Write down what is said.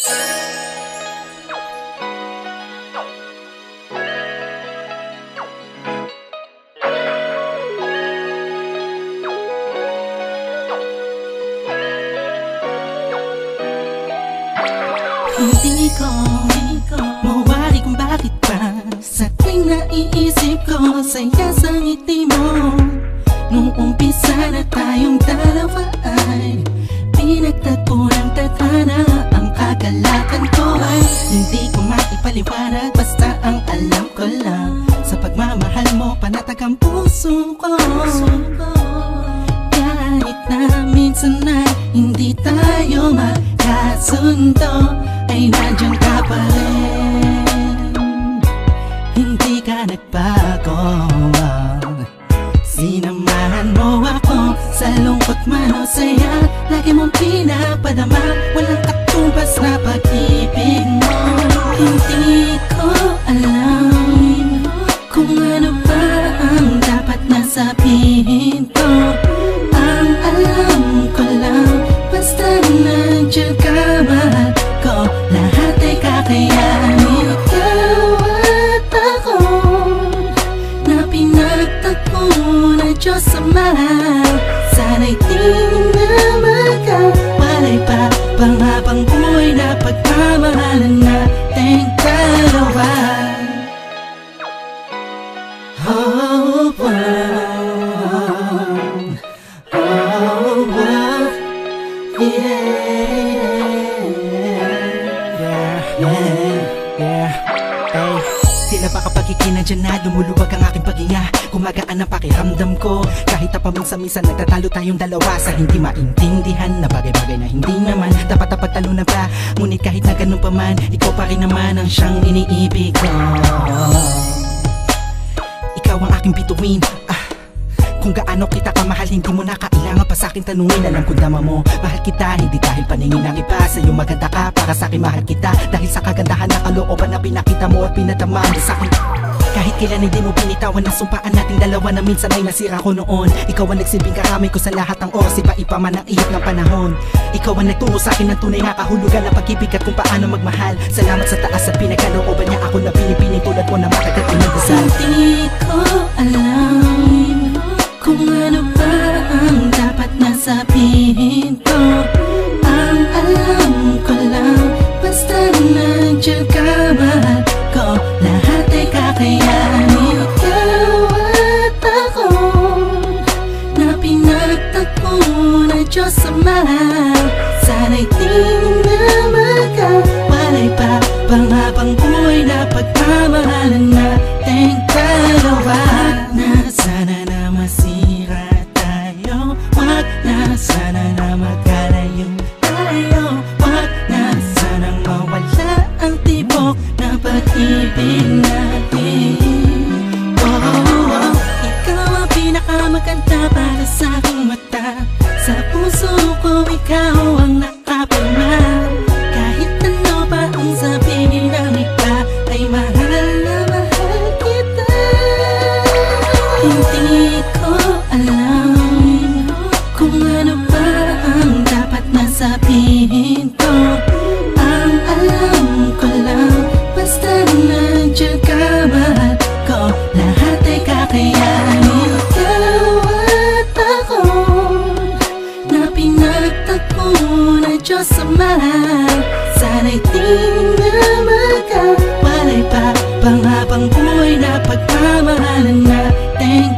Hindi ko mawari kung bakit ba sa tuwing naiisip ko saya sa ngiti mo. Nung umpisa na tayong dalawa ay pinagtagpo ng tadhana. Ang kagalakan ko ay hindi ko maipaliwanag, basta ang alam ko lang sa pagmamahal mo panatag ang puso ko. Kahit na minsan ay hindi tayo magkasundo, ay nandiyan ka pa rin, hindi ka nagbago. Sinamahan mo ako sa lungkot man o saya, lagi mong pinapadama, walang katumbas na pag-ibig mo. Hindi ko alam kung ano ba ang dapat na sabihin ko. Ang alam ko lang, basta nandiyan ka, mahal ko, lahat ay kakayanin. Ikaw at ako na pinagtagpo ng Diyos Ama, sana'y di na magkawalay pa pang habang buhay na pagmamahalan nating dalawa. Oh, wow. Oh, wow. Tila ba kapag ikinadyan na lumuluwag ang aking paghinga, gumagaan ang pakiramdam ko. Kahit paminsan-minsan nagtatalo tayong dalawa sa hindi maintindihan na bagay-bagay na hindi naman dapat na pagtalunan pa. Ngunit kahit na ganun pa man, ikaw pa rin naman ang siyang iniibig ko. Ikaw ang aking bituin, kung gaano kita kamahal, hindi mo na kailangan pa sa'kin tanungin. Alam ko dama mo, mahal kita, hindi dahil paningin ng iba. Sa'yo maganda ka, para sa'kin mahal kita, dahil sa kagandahan na kalooban na pinakita mo at pinatamaan mo sa'kin. Kahit kailan hindi mo binitawan ang sumpaan nating dalawa na minsan ay nasira ko noon. Ikaw ang nagsilbing karamay ko sa lahat ng oras, iba-iba man ang ihip ng panahon. Ikaw ang nagturo sa'kin ng tunay na kahulugan ng pag-ibig at kung paano magmahal. Salamat sa taas at pinagkalooban niya ako na pinipining tulad mo na matagal pinagdasal. Hindi ko alam kung ano ba ang dapat na sabihin ko. Ang alam ko lang, basta nandiyan ka, mahal ko, lahat ay kakayanin. Ikaw at ako na pinagtagpo ng Diyos Ama, sana'y di na magkawalay pa pang habang buhay na pagmamahalan nating dalawa. Na sana na masira tayo, wag na sana na magkalayo tayo, wag na sanang mawala ang tibok na pag-ibig natin. Ikaw ang pinakamaganda para sa aking mata, sa puso ko ikaw ang nakapalma. Kahit ano pa ang sabihin ng iba, ay mahal na mahal kita. Hindi ko alam kung ano ba ang dapat na sabihin ko. Ang alam ko lang, basta nandiyan ka, mahal ko, lahat ay kakayanin. Ikaw at ako na pinagtagpo ng Diyos Ama, sana'y di na magkawalay pa pang habang buhay na pagmamahalan natin